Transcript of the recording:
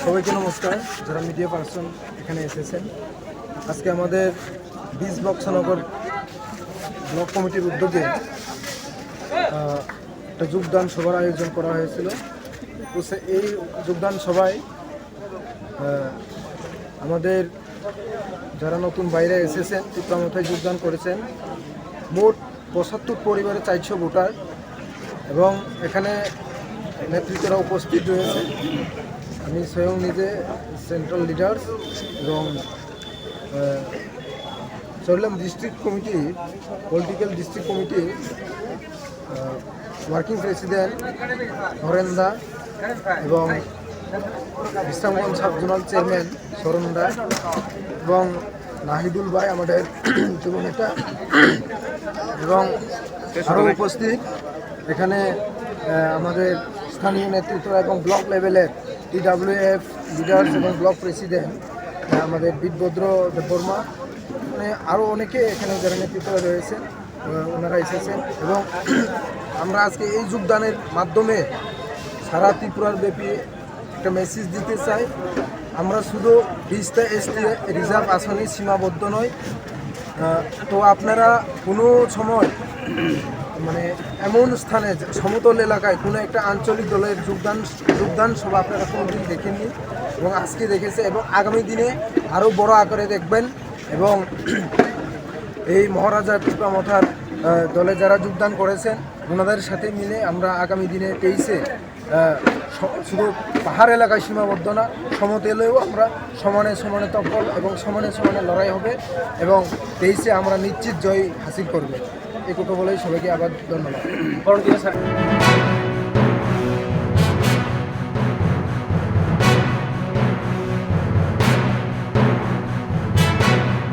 সবাইকে নমস্কার, যারা মিডিয়া পার্সন এখানে এসেছেন। আজকে আমাদের 20 বক্সনগর ব্লক কমিটির উদ্যোগে একটা যোগদান সভার আয়োজন করা হয়েছিল। তো এই যোগদান সভায় আমাদের যারা নতুন বাইরে এসেছেন তীব্রমাথায় যোগদান করেছেন মোট 75 পরিবারের 400 ভোটার এবং এখানে নেতৃত্বরা উপস্থিত রয়েছে। আমি স্বয়ং নিজে সেন্ট্রাল লিডার্স এবং Chittagong district committee political district committee working president হরেন্দা এবং বিশ্রামগঞ্জ সাব জোনাল চেয়ারম্যান সরন্দা এবং নাহিদুল ভাই আমাদের যুব নেতা এবং আরও উপস্থিত এখানে আমাদের স্থানীয় নেতৃত্ব এবং ব্লক লেভেলের TWF লিডার্স এবং ব্লক প্রেসিডেন্ট আমাদের বীরভদ্র দেববর্মা, মানে আরও অনেকে এখানে যারা নেতৃত্বে রয়েছেন ওনারা এসেছেন। এবং আমরা আজকে এই যোগদানের মাধ্যমে সারা ত্রিপুরার ব্যাপী একটা মেসেজ দিতে চাই, আমরা শুধু 20টা ST রিজার্ভ আসনে সীমাবদ্ধ নয়। তো আপনারা কোনো সময় মানে এমন স্থানে সমতল এলাকায় কোনো একটা আঞ্চলিক দলের যোগদান সভা আপনারা কোনোদিন দেখেননি এবং আজকে দেখেছে এবং আগামী দিনে আরও বড় আকারে দেখবেন। এবং এই মহারাজা তীব্রমাথার দলে যারা যোগদান করেছেন ওনাদের সাথে মিলে আমরা আগামী দিনে 23-এ শুধু পাহাড় এলাকায় সীমাবদ্ধ না, সমতলেও আমরা সমানে সমানে তৎপর এবং সমানে সমানে লড়াই হবে এবং 23-এ আমরা নিশ্চিত জয় হাসিল করব। এই কথা বলেই সবাইকে আবার ধন্যবাদ।